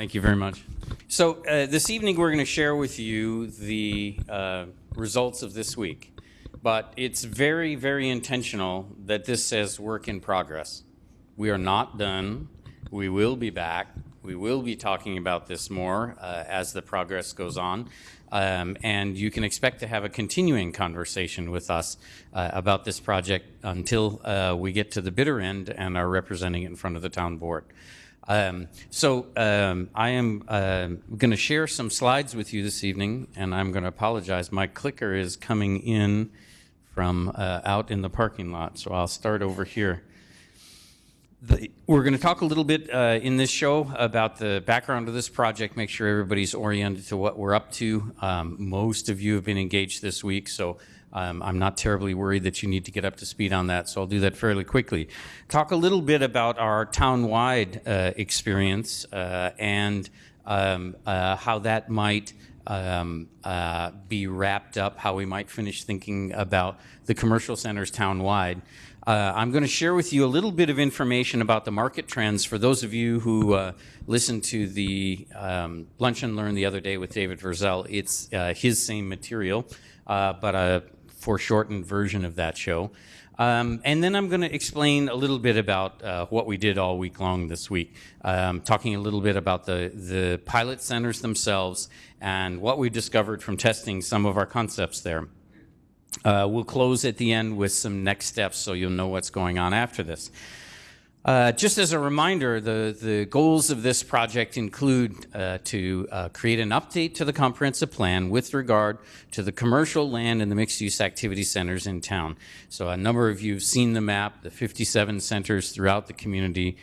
Thank you very much. So this evening we're going to share with you the results of this week. But it's very, very intentional that this says work in progress. We are not done. We will be back. We will be talking about this more as the progress goes on. And you can expect to have a continuing conversation with us about this project until we get to the bitter end and are representing it in front of the town board. I am going to share some slides with you this evening, and I'm going to apologize. My clicker is coming in from out in the parking lot, so I'll start over here. We're going to talk a little bit in this show about the background of this project, make sure everybody's oriented to what we're up to. Most of you have been engaged this week, so I'm not terribly worried that you need to get up to speed on that, so I'll do that fairly quickly. Talk a little bit about our town-wide experience and how that might be wrapped up, how we might finish thinking about the commercial centers town-wide. I'm going to share with you a little bit of information about the market trends for those of you who listened to the Lunch and Learn the other day with David Verzel. It's his same material, but a foreshortened version of that show. And then I'm going to explain a little bit about what we did all week long this week, talking a little bit about the pilot centers themselves and what we discovered from testing some of our concepts there. We'll close at the end with some next steps so you'll know what's going on after this. Just as a reminder, the goals of this project include to create an update to the comprehensive plan with regard to the commercial land and the mixed-use activity centers in town. So a number of you have seen the map, the 57 centers throughout the community.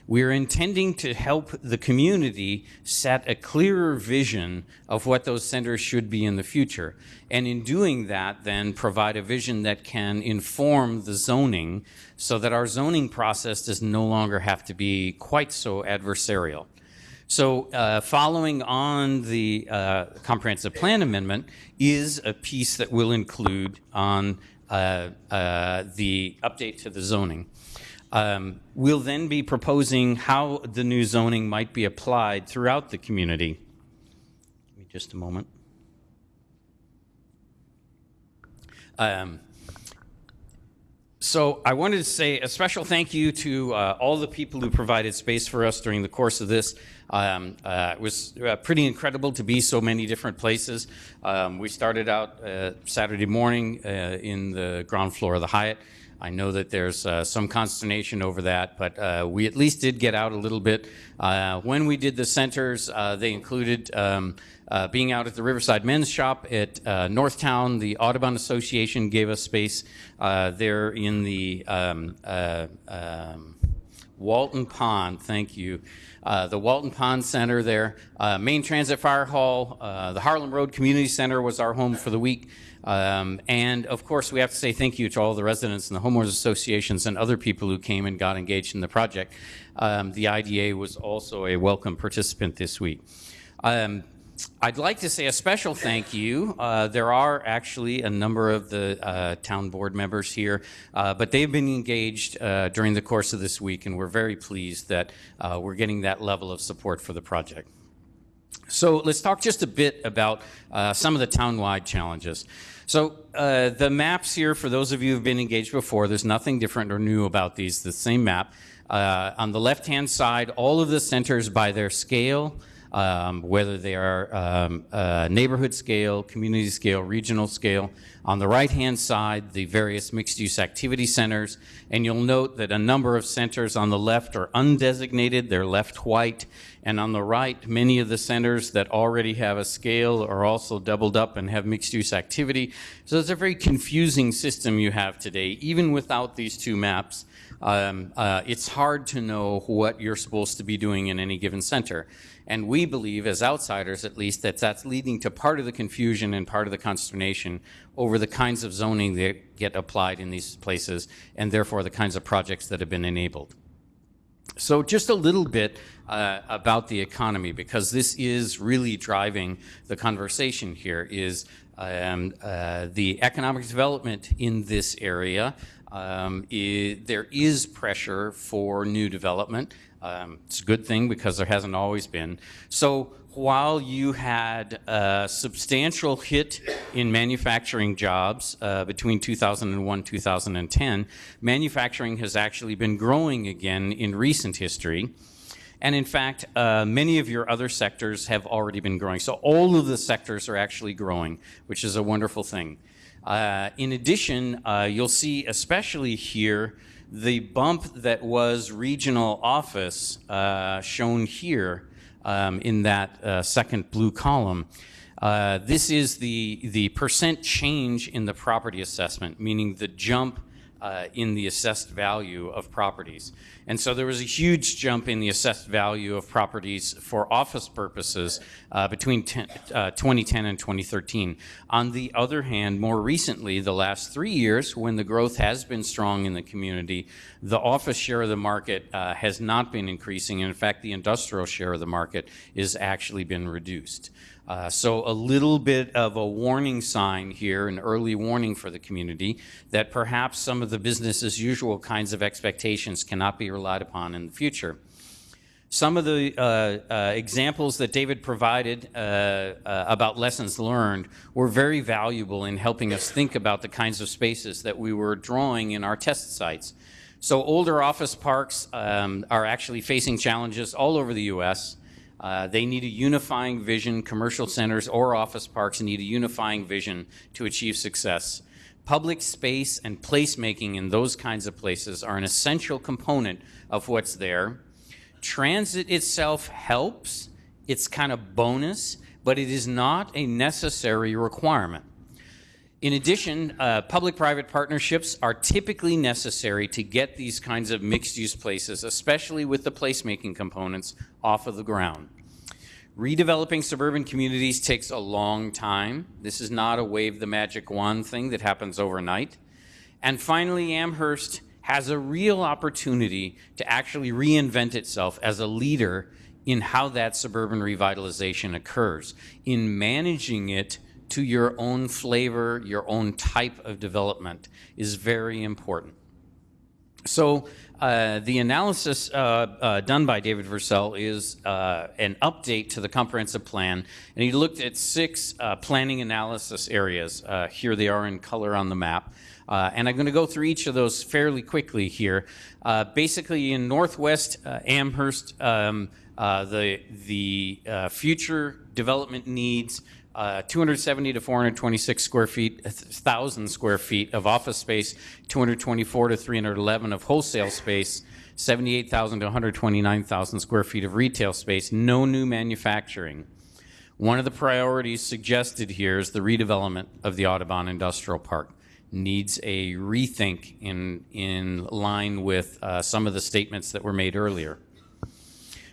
We're intending to help the community set a clearer vision of what those centers should be in the future. And in doing that, then provide a vision that can inform the zoning so that our zoning process does no longer have to be quite so adversarial. So following on the comprehensive plan amendment is a piece that will include on the update to the zoning. We'll then be proposing how the new zoning might be applied throughout the community. Give me just a moment. So I wanted to say a special thank you to all the people who provided space for us during the course of this. It was pretty incredible to be so many different places. We started out Saturday morning in the ground floor of the Hyatt. I know that there's some consternation over that, but we at least did get out a little bit. When we did the centers, they included being out at the Riverside Men's Shop at Northtown. The Audubon Association gave us space there in the Walton Pond, thank you. The Walton Pond Center there. Main Transit Fire Hall, the Harlem Road Community Center was our home for the week. And of course, we have to say thank you to all the residents and the homeowners associations and other people who came and got engaged in the project. The IDA was also a welcome participant this week. I'd like to say a special thank you. There are actually a number of the town board members here, but they've been engaged during the course of this week, and we're very pleased that we're getting that level of support for the project. So let's talk just a bit about some of the town-wide challenges. So the maps here, for those of you who've been engaged before, there's nothing different or new about these, the same map. On the left-hand side, all of the centers by their scale, whether they are neighborhood scale, community scale, regional scale. On the right-hand side, the various mixed-use activity centers, and you'll note that a number of centers on the left are undesignated, they're left white, and on the right, many of the centers that already have a scale are also doubled up and have mixed-use activity. So it's a very confusing system you have today, even without these two maps. It's hard to know what you're supposed to be doing in any given center. And we believe, as outsiders at least, that that's leading to part of the confusion and part of the consternation over the kinds of zoning that get applied in these places, and therefore the kinds of projects that have been enabled. So just a little bit about the economy, because this is really driving the conversation here, is The economic development in this area, there is pressure for new development. It's a good thing because there hasn't always been. So while you had a substantial hit in manufacturing jobs between 2001 and 2010, manufacturing has actually been growing again in recent history. And in fact, many of your other sectors have already been growing. So all of the sectors are actually growing, which is a wonderful thing. In addition, you'll see, especially here, the bump that was regional office shown here in that second blue column. This is the percent change in the property assessment, meaning the jump in the assessed value of properties. And so there was a huge jump in the assessed value of properties for office purposes between 2010 and 2013. On the other hand, more recently, the last 3 years, when the growth has been strong in the community, the office share of the market has not been increasing. And in fact, the industrial share of the market has actually been reduced. So a little bit of a warning sign here, an early warning for the community, that perhaps some of the business as usual kinds of expectations cannot be relied upon in the future. Some of the examples that David provided about lessons learned were very valuable in helping us think about the kinds of spaces that we were drawing in our test sites. So older office parks are actually facing challenges all over the U.S. They need a unifying vision. Commercial centers or office parks need a unifying vision to achieve success. Public space and placemaking in those kinds of places are an essential component of what's there. Transit itself helps. It's kind of bonus, but it is not a necessary requirement. In addition, public-private partnerships are typically necessary to get these kinds of mixed-use places, especially with the placemaking components, off of the ground. Redeveloping suburban communities takes a long time. This is not a wave the magic wand thing that happens overnight. And finally, Amherst has a real opportunity to actually reinvent itself as a leader in how that suburban revitalization occurs, in managing it to your own flavor, your own type of development is very important. So the analysis done by David Vercel is an update to the comprehensive plan, and he looked at 6 planning analysis areas. Here they are in color on the map. And I'm going to go through each of those fairly quickly here. Basically, in Northwest Amherst, the future development needs 270 to 426 square feet, 1,000 square feet of office space, 224 to 311 of wholesale space, 78,000 to 129,000 square feet of retail space, no new manufacturing. One of the priorities suggested here is the redevelopment of the Audubon Industrial Park. Needs a rethink in line with some of the statements that were made earlier.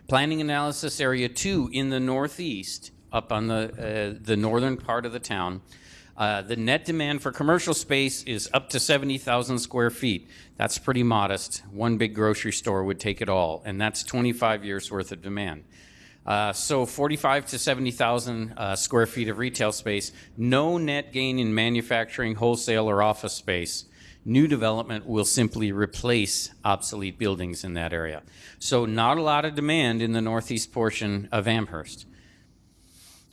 Planning Analysis Area 2 in the northeast, up on the northern part of the town. The net demand for commercial space is up to 70,000 square feet. That's pretty modest. One big grocery store would take it all, and that's 25 years worth of demand. So 45 to 70,000 square feet of retail space, no net gain in manufacturing, wholesale, or office space. New development will simply replace obsolete buildings in that area. So not a lot of demand in the northeast portion of Amherst.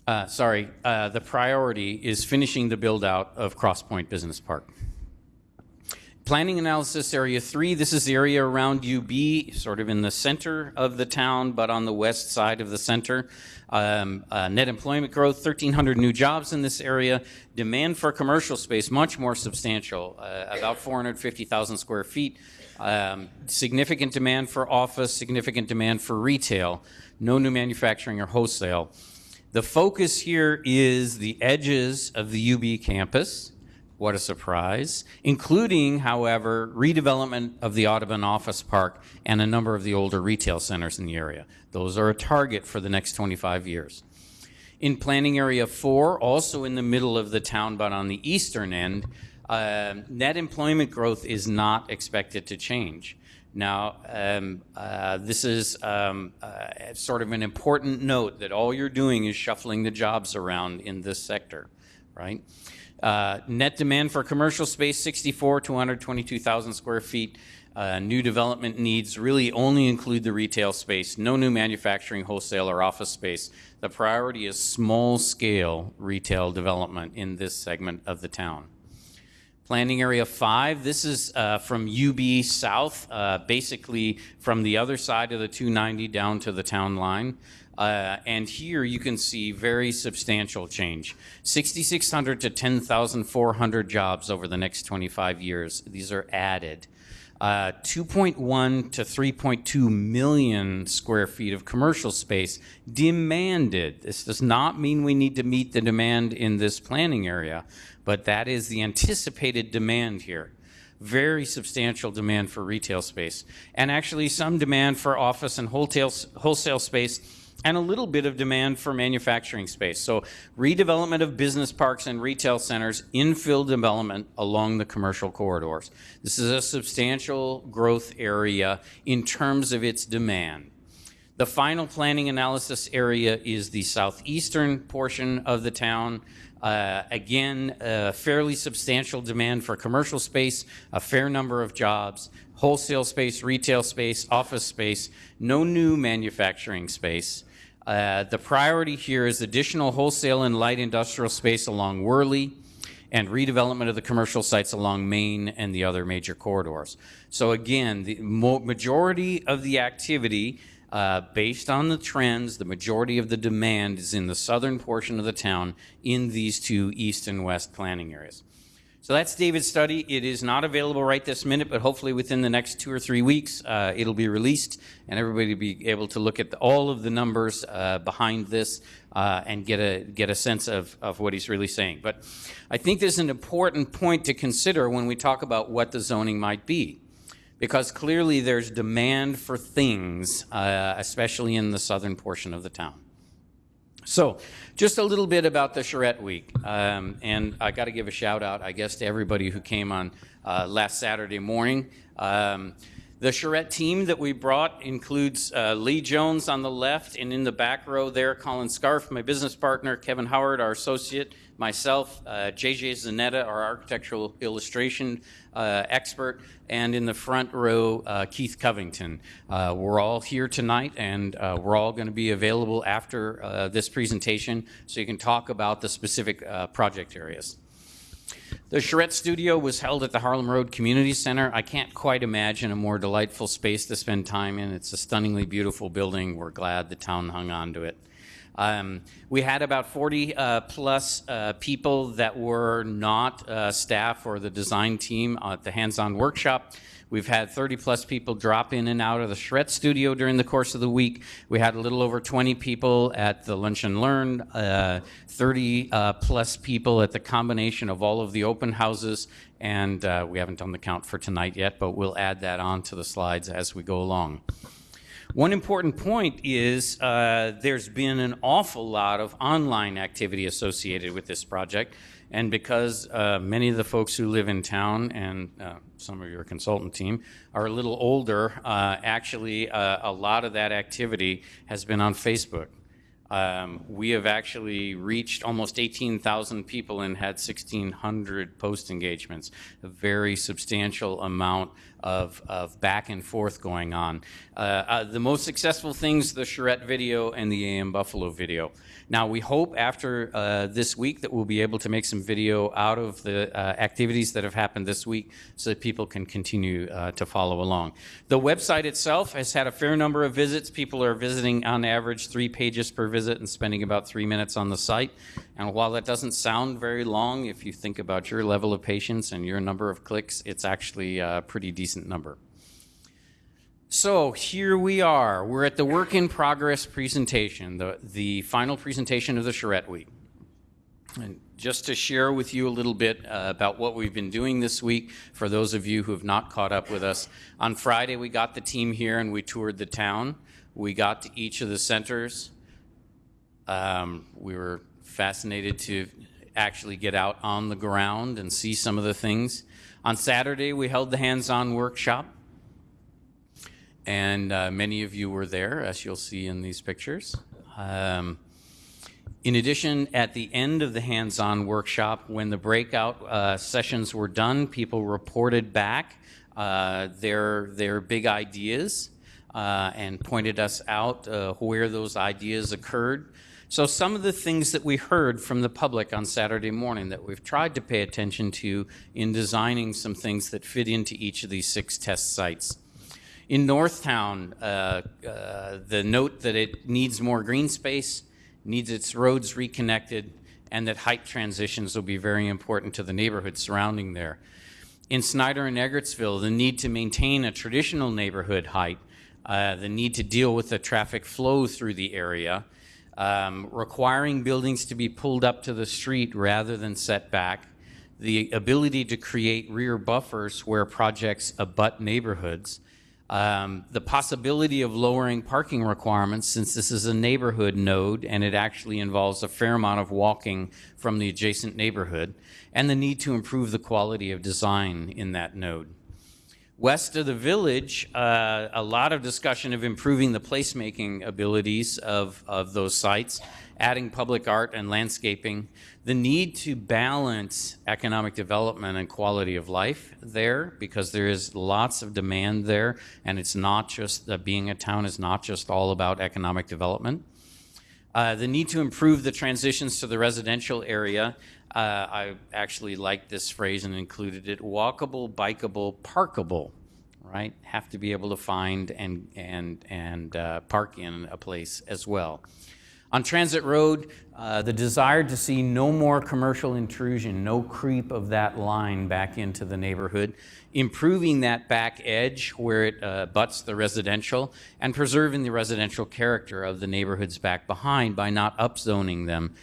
The priority is finishing the build-out of Cross Point Business Park. Planning Analysis Area 3, this is the area around UB, sort of in the center of the town, but on the west side of the center. Net employment growth, 1,300 new jobs in this area. Demand for commercial space, much more substantial, about 450,000 square feet. Significant demand for office, significant demand for retail. No new manufacturing or wholesale. The focus here is the edges of the UB campus. What a surprise. Including, however, redevelopment of the Audubon Office Park and a number of the older retail centers in the area. Those are a target for the next 25 years. In Planning Area 4, also in the middle of the town, but on the eastern end, net employment growth is not expected to change. Now, this is sort of an important note that all you're doing is shuffling the jobs around in this sector. right? Net demand for commercial space, 64 to 122,000 square feet. New development needs really only include the retail space, no new manufacturing, wholesale, or office space. The priority is small-scale retail development in this segment of the town. Planning Area 5, this is from UB south, basically from the other side of the 290 down to the town line. And here you can see very substantial change. 6,600 to 10,400 jobs over the next 25 years. These are added. 2.1 to 3.2 million square feet of commercial space demanded. This does not mean we need to meet the demand in this planning area, but that is the anticipated demand here. Very substantial demand for retail space, and actually some demand for office and wholesale space, and a little bit of demand for manufacturing space. So redevelopment of business parks and retail centers, infill development along the commercial corridors. This is a substantial growth area in terms of its demand. The final planning analysis area is the southeastern portion of the town. Again, fairly substantial demand for commercial space, a fair number of jobs, wholesale space, retail space, office space, no new manufacturing space. The priority here is additional wholesale and light industrial space along Worley and redevelopment of the commercial sites along Main and the other major corridors. So again, the majority of the activity, based on the trends, the majority of the demand is in the southern portion of the town in these two east and west planning areas. So that's David's study. It is not available right this minute, but hopefully within the next 2 or 3 weeks, it'll be released, and everybody will be able to look at all of the numbers behind this and get a sense of what he's really saying. But I think there's an important point to consider when we talk about what the zoning might be, because clearly there's demand for things, especially in the southern portion of the town. So just a little bit about the Charrette Week. And I got to give a shout out, I guess, to everybody who came on last Saturday morning. The Charrette team that we brought includes Lee Jones on the left, and in the back row there, Colin Scarf, my business partner, Kevin Howard, our associate, myself, JJ Zanetta, our architectural illustration expert, and in the front row, Keith Covington. We're all here tonight, and we're all going to be available after this presentation so you can talk about the specific project areas. The Charrette Studio was held at the Harlem Road Community Center. I can't quite imagine a more delightful space to spend time in. It's a stunningly beautiful building. We're glad the town hung on to it. We had about 40 plus people that were not staff or the design team at the hands-on workshop. We've had 30 plus people drop in and out of the Charrette Studio during the course of the week. We had a little over 20 people at the Lunch and Learn, 30 plus people at the combination of all of the open houses, and we haven't done the count for tonight yet, but we'll add that on to the slides as we go along. One important point is there's been an awful lot of online activity associated with this project, and because many of the folks who live in town and some of your consultant team are a little older, actually a lot of that activity has been on Facebook. We have actually reached almost 18,000 people and had 1,600 post engagements, a very substantial amount of back and forth going on. The most successful things, the Charrette video and the AM Buffalo video. Now we hope after this week that we'll be able to make some video out of the activities that have happened this week so that people can continue to follow along. The website itself has had a fair number of visits. People are visiting on average 3 pages per visit and spending about 3 minutes on the site. And while that doesn't sound very long, if you think about your level of patience and your number of clicks, it's actually a pretty decent number. So here we are. We're at the work in progress presentation, the final presentation of the Charrette Week. And just to share with you a little bit about what we've been doing this week, for those of you who have not caught up with us. On Friday, we got the team here and we toured the town. We got to each of the centers. We were fascinated to actually get out on the ground and see some of the things. On Saturday, we held the hands-on workshop. And many of you were there, as you'll see in these pictures. In addition, at the end of the hands-on workshop, when the breakout sessions were done, people reported back their big ideas and pointed us out where those ideas occurred. So some of the things that we heard from the public on Saturday morning that we've tried to pay attention to in designing some things that fit into each of these 6 test sites. In Northtown, the note that it needs more green space, needs its roads reconnected, and that height transitions will be very important to the neighborhood surrounding there. In Snyder and Eggertsville, the need to maintain a traditional neighborhood height, the need to deal with the traffic flow through the area, requiring buildings to be pulled up to the street rather than set back, the ability to create rear buffers where projects abut neighborhoods, the possibility of lowering parking requirements since this is a neighborhood node and it actually involves a fair amount of walking from the adjacent neighborhood, and the need to improve the quality of design in that node. West of the village, a lot of discussion of improving the placemaking abilities of those sites, adding public art and landscaping, the need to balance economic development and quality of life there, because there is lots of demand there, and it's not just, being a town is not just all about economic development. The need to improve the transitions to the residential area. I actually liked this phrase and included it: walkable, bikeable, parkable, right? Have to be able to find and park in a place as well. On Transit Road, the desire to see no more commercial intrusion, no creep of that line back into the neighborhood, improving that back edge where it butts the residential, and preserving the residential character of the neighborhoods back behind by not upzoning them.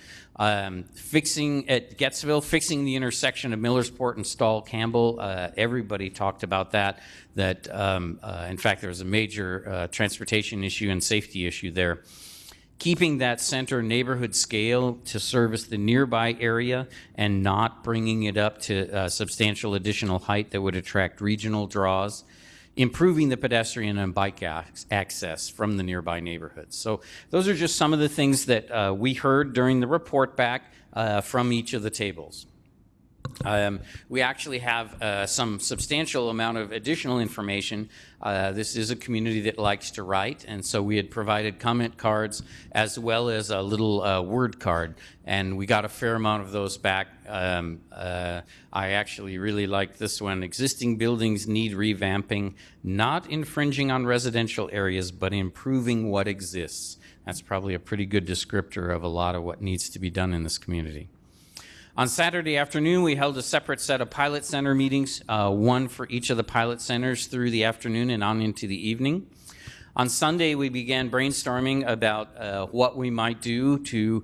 Fixing at Gettsville, fixing the intersection of Millersport and Stall Campbell. Everybody talked about that. In fact, there was a major transportation issue and safety issue there. Keeping that center neighborhood scale to service the nearby area and not bringing it up to substantial additional height that would attract regional draws. Improving the pedestrian and bike access from the nearby neighborhoods. So those are just some of the things that we heard during the report back from each of the tables. We actually have some substantial amount of additional information. This is a community that likes to write, and so we had provided comment cards as well as a little word card, and we got a fair amount of those back. I actually really like this one. Existing buildings need revamping, not infringing on residential areas, but improving what exists. That's probably a pretty good descriptor of a lot of what needs to be done in this community. On Saturday afternoon, we held a separate set of pilot center meetings, one for each of the pilot centers through the afternoon and on into the evening. On Sunday, we began brainstorming about what we might do to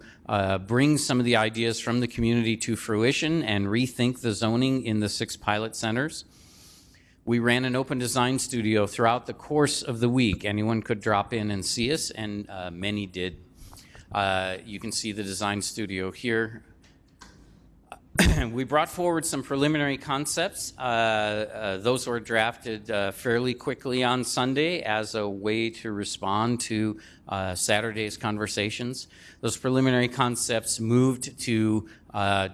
bring some of the ideas from the community to fruition and rethink the zoning in the 6 pilot centers. We ran an open design studio throughout the course of the week. Anyone could drop in and see us, and many did. You can see the design studio here. We brought forward some preliminary concepts. Those were drafted fairly quickly on Sunday as a way to respond to Saturday's conversations. Those preliminary concepts moved to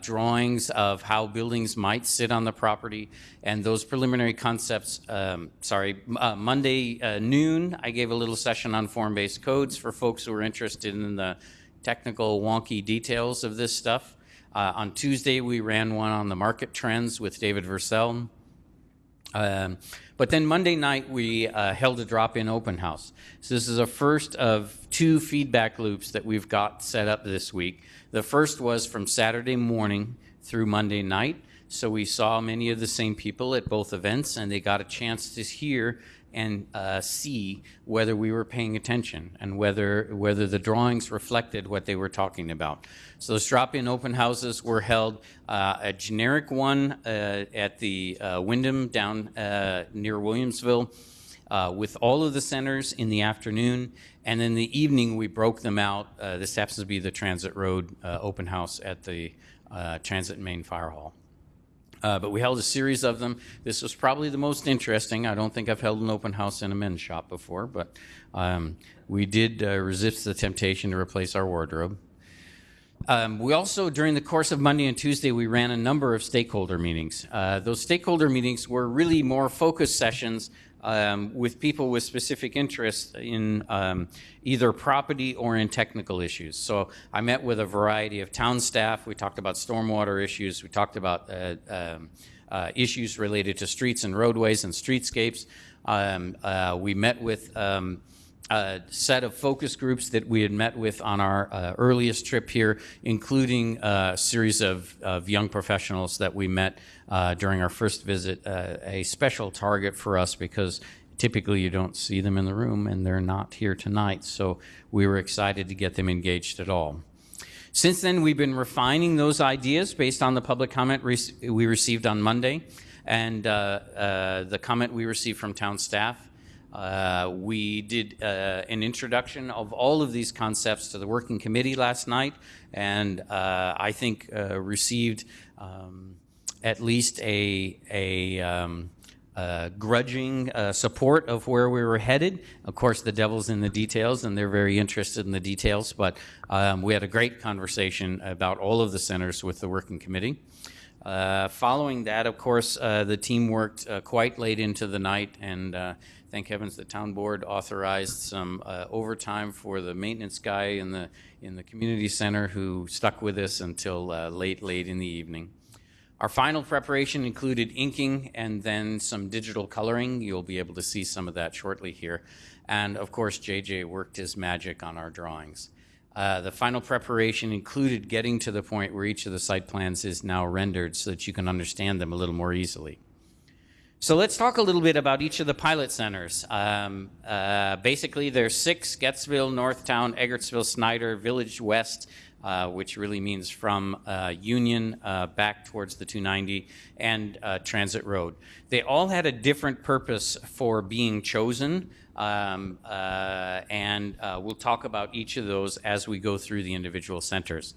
drawings of how buildings might sit on the property, and those preliminary concepts, Monday noon, I gave a little session on form-based codes for folks who are interested in the technical wonky details of this stuff. On Tuesday, we ran one on the market trends with David Versell. But then Monday night, we held a drop-in open house. So this is a first of 2 feedback loops that we've got set up this week. The first was from Saturday morning through Monday night. So we saw many of the same people at both events, and they got a chance to hear and see whether we were paying attention and whether the drawings reflected what they were talking about. So those drop-in open houses were held, a generic one at the Wyndham down near Williamsville with all of the centers in the afternoon, and in the evening we broke them out. This happens to be the Transit Road open house at the Transit Main Fire Hall. But we held a series of them. This was probably the most interesting. I don't think I've held an open house in a men's shop before, but we did resist the temptation to replace our wardrobe. We also, during the course of Monday and Tuesday, we ran a number of stakeholder meetings. Those stakeholder meetings were really more focused sessions with people with specific interests in either property or in technical issues. So I met with a variety of town staff. We talked about stormwater issues. We talked about issues related to streets and roadways and streetscapes. We met with a set of focus groups that we had met with on our earliest trip here, including a series of young professionals that we met during our first visit, a special target for us because typically you don't see them in the room and they're not here tonight, so we were excited to get them engaged at all. Since then, we've been refining those ideas based on the public comment we received on Monday and the comment we received from town staff. We did an introduction of all of these concepts to the working committee last night, and I think received at least a grudging support of where we were headed. Of course, the devil's in the details, and they're very interested in the details, but we had a great conversation about all of the centers with the working committee. Following that, of course, the team worked quite late into the night, and thank heavens the town board authorized some overtime for the maintenance guy in the community center who stuck with us until late in the evening. Our final preparation included inking and then some digital coloring. You'll be able to see some of that shortly here. And of course, JJ worked his magic on our drawings. The final preparation included getting to the point where each of the site plans is now rendered so that you can understand them a little more easily. So let's talk a little bit about each of the pilot centers. Basically, there's 6: Gettsville, Northtown, Eggertsville, Snyder, Village West, which really means from Union back towards the 290, and Transit Road. They all had a different purpose for being chosen, and we'll talk about each of those as we go through the individual centers.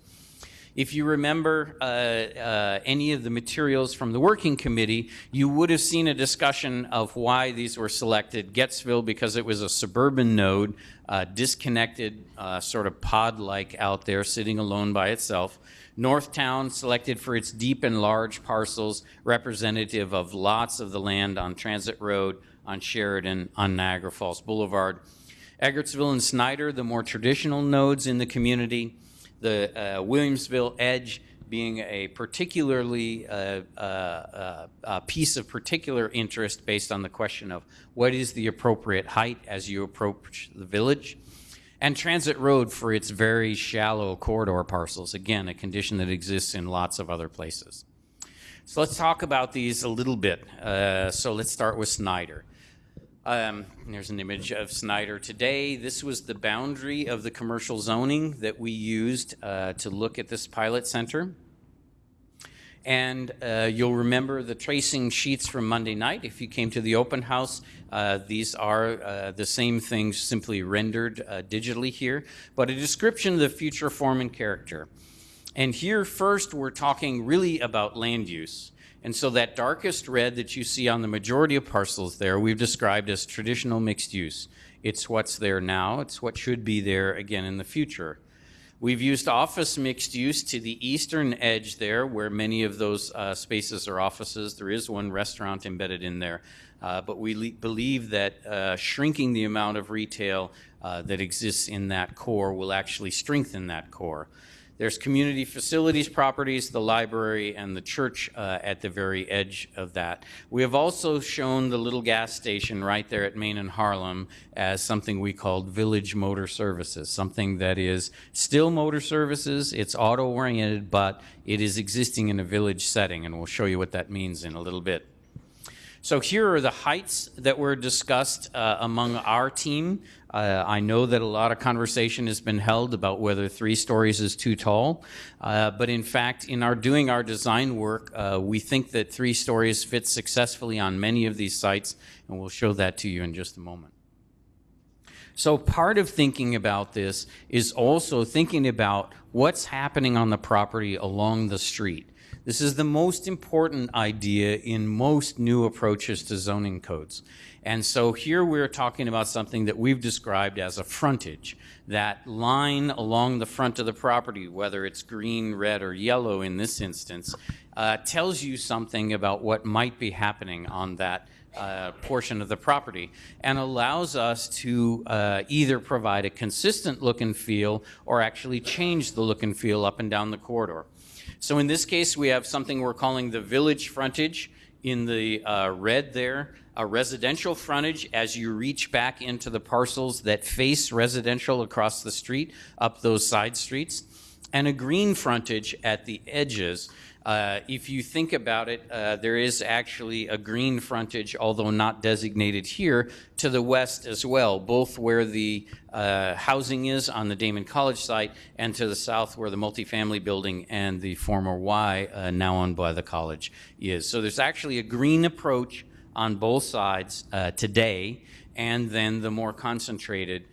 If you remember any of the materials from the working committee, you would have seen a discussion of why these were selected. Gettsville, because it was a suburban node, disconnected, sort of pod-like out there, sitting alone by itself. Northtown, selected for its deep and large parcels, representative of lots of the land on Transit Road, on Sheridan, on Niagara Falls Boulevard. Eggertsville and Snyder, the more traditional nodes in the community. The Williamsville Edge being a particularly a piece of particular interest based on the question of what is the appropriate height as you approach the village. And Transit Road for its very shallow corridor parcels, again, a condition that exists in lots of other places. So let's talk about these a little bit. So let's start with Snyder. There's an image of Snyder today. This was the boundary of the commercial zoning that we used to look at this pilot center. And you'll remember the tracing sheets from Monday night. If you came to the open house, these are the same things, simply rendered digitally here, but a description of the future form and character. And here first we're talking really about land use. And so that darkest red that you see on the majority of parcels there, we've described as traditional mixed use. It's what's there now. It's what should be there again in the future. We've used office mixed use to the eastern edge there, where many of those spaces are offices. There is one restaurant embedded in there. But we believe that shrinking the amount of retail that exists in that core will actually strengthen that core. There's community facilities properties, the library, and the church at the very edge of that. We have also shown the little gas station right there at Main and Harlem as something we called Village Motor Services, something that is still motor services, it's auto-oriented, but it is existing in a village setting, and we'll show you what that means in a little bit. So here are the heights that were discussed among our team. I know that a lot of conversation has been held about whether 3 stories is too tall, but in fact, in doing our design work, we think that 3 stories fit successfully on many of these sites, and we'll show that to you in just a moment. So part of thinking about this is also thinking about what's happening on the property along the street. This is the most important idea in most new approaches to zoning codes. And so here we're talking about something that we've described as a frontage. That line along the front of the property, whether it's green, red, or yellow in this instance, tells you something about what might be happening on that portion of the property, and allows us to either provide a consistent look and feel or actually change the look and feel up and down the corridor. So in this case, we have something we're calling the village frontage in the red there, a residential frontage as you reach back into the parcels that face residential across the street, up those side streets, and a green frontage at the edges. If you think about it, there is actually a green frontage, although not designated here, to the west as well, both where the housing is on the Damon College site and to the south where the multifamily building and the former Y, now owned by the college, is. So there's actually a green approach on both sides today, and then the more concentrated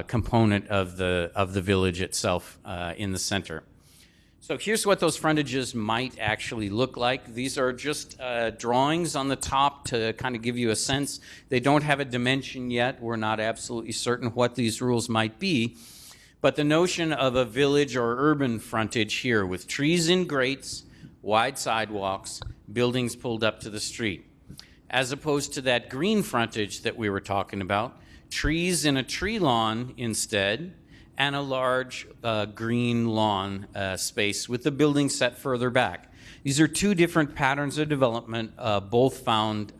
component of the village itself in the center. So here's what those frontages might actually look like. These are just drawings on the top to kind of give you a sense. They don't have a dimension yet. We're not absolutely certain what these rules might be. But the notion of a village or urban frontage here with trees in grates, wide sidewalks, buildings pulled up to the street, as opposed to that green frontage that we were talking about, trees in a tree lawn instead, and a large green lawn space with the building set further back. These are two different patterns of development, both found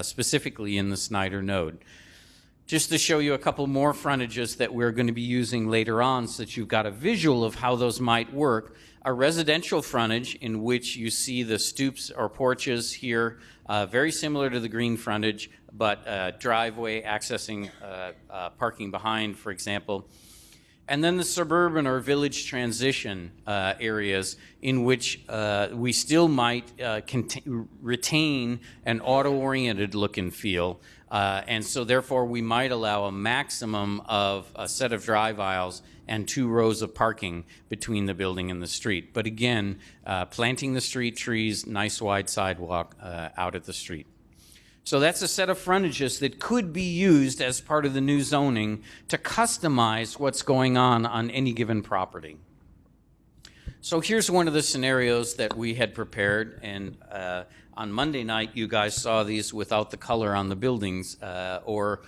specifically in the Snyder node. Just to show you a couple more frontages that we're going to be using later on so that you've got a visual of how those might work. A residential frontage in which you see the stoops or porches here, very similar to the green frontage, but driveway accessing parking behind, for example. And then the suburban or village transition areas in which we still might retain an auto-oriented look and feel. And so therefore we might allow a maximum of a set of drive aisles and 2 rows of parking between the building and the street. But again, planting the street trees, nice wide sidewalk out at the street. So that's a set of frontages that could be used as part of the new zoning to customize what's going on any given property. So here's one of the scenarios that we had prepared, and on Monday night you guys saw these without the color on the buildings or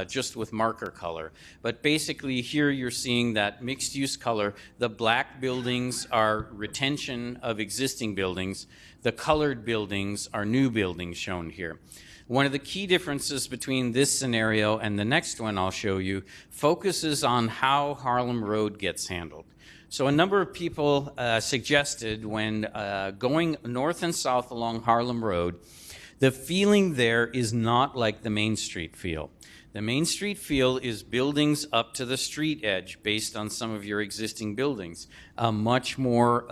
just with marker color. But basically here you're seeing that mixed use color. The black buildings are retention of existing buildings. The colored buildings are new buildings shown here. One of the key differences between this scenario and the next one I'll show you focuses on how Harlem Road gets handled. So a number of people suggested when going north and south along Harlem Road, the feeling there is not like the Main Street feel. The Main Street feel is buildings up to the street edge based on some of your existing buildings. A much more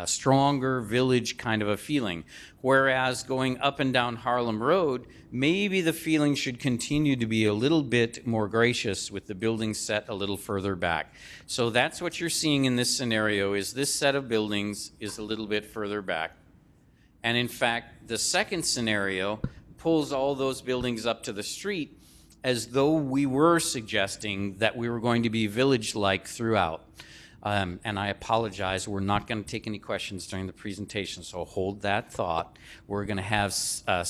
stronger village kind of a feeling. Whereas going up and down Harlem Road, maybe the feeling should continue to be a little bit more gracious with the buildings set a little further back. So that's what you're seeing in this scenario, is this set of buildings is a little bit further back. And in fact, the second scenario pulls all those buildings up to the street as though we were suggesting that we were going to be village-like throughout. And I apologize, we're not going to take any questions during the presentation, so hold that thought. We're going to have a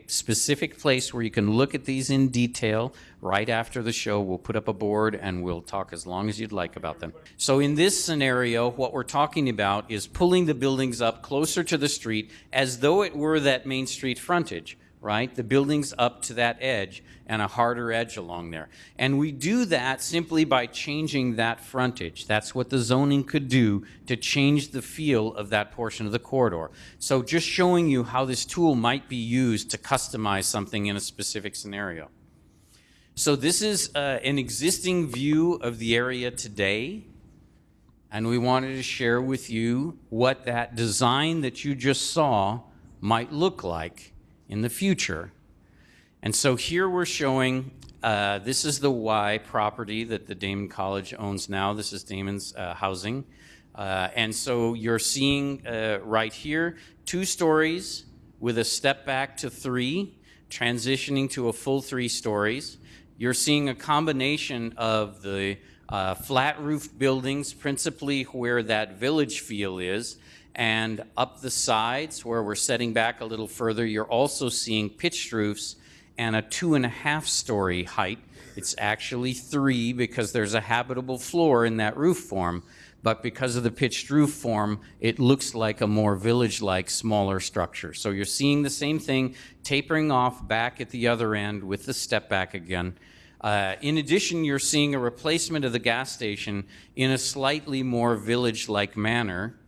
specific place where you can look at these in detail right after the show. We'll put up a board and we'll talk as long as you'd like about them. So in this scenario, what we're talking about is pulling the buildings up closer to the street as though it were that Main Street frontage, right? The buildings up to that edge and a harder edge along there. And we do that simply by changing that frontage. That's what the zoning could do to change the feel of that portion of the corridor. So just showing you how this tool might be used to customize something in a specific scenario. So this is an existing view of the area today. And we wanted to share with you what that design that you just saw might look like in the future. And so here we're showing, this is the Y property that the Damon College owns now. This is Damon's housing. And so you're seeing right here 2 stories with a step back to 3, transitioning to a full 3 stories. You're seeing a combination of the flat roofed buildings, principally where that village feel is, and up the sides where we're setting back a little further, you're also seeing pitched roofs and a 2.5 story height. It's actually 3 because there's a habitable floor in that roof form, but because of the pitched roof form, it looks like a more village-like, smaller structure. So you're seeing the same thing tapering off back at the other end with the step back again. In addition, you're seeing a replacement of the gas station in a slightly more village-like manner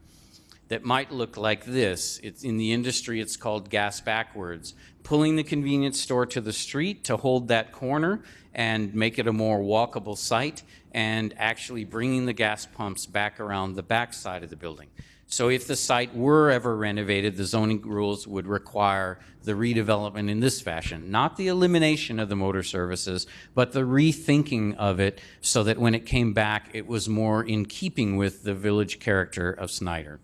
that might look like this. It's in the industry, it's called gas backwards. Pulling the convenience store to the street to hold that corner and make it a more walkable site, and actually bringing the gas pumps back around the back side of the building. So if the site were ever renovated, the zoning rules would require the redevelopment in this fashion. Not the elimination of the motor services, but the rethinking of it so that when it came back, it was more in keeping with the village character of Snyder.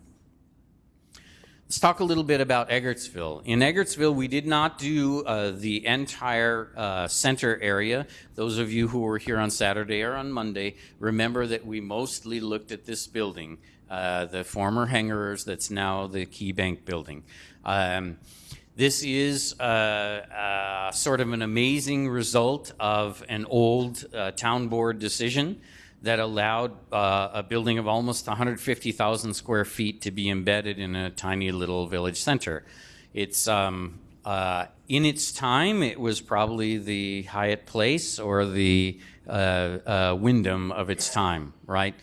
Let's talk a little bit about Eggertsville. In Eggertsville, we did not do the entire center area. Those of you who were here on Saturday or on Monday, remember that we mostly looked at this building, the former Hangars that's now the Key Bank building. This is sort of an amazing result of an old town board decision that allowed a building of almost 150,000 square feet to be embedded in a tiny little village center. It's in its time, it was probably the Hyatt Place or the Wyndham of its time, right?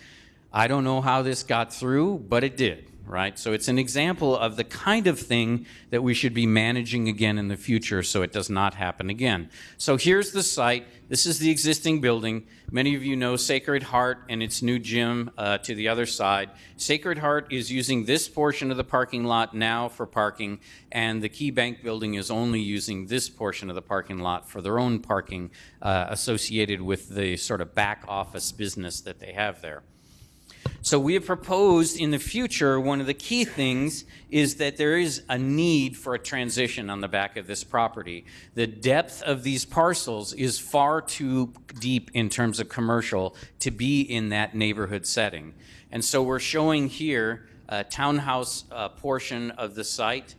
I don't know how this got through, but it did. Right? So it's an example of the kind of thing that we should be managing again in the future so it does not happen again. So here's the site. This is the existing building. Many of you know Sacred Heart and its new gym to the other side. Sacred Heart is using this portion of the parking lot now for parking, and the Key Bank building is only using this portion of the parking lot for their own parking associated with the sort of back office business that they have there. So we have proposed in the future, one of the key things is that there is a need for a transition on the back of this property. The depth of these parcels is far too deep in terms of commercial to be in that neighborhood setting. And so we're showing here a townhouse portion of the site,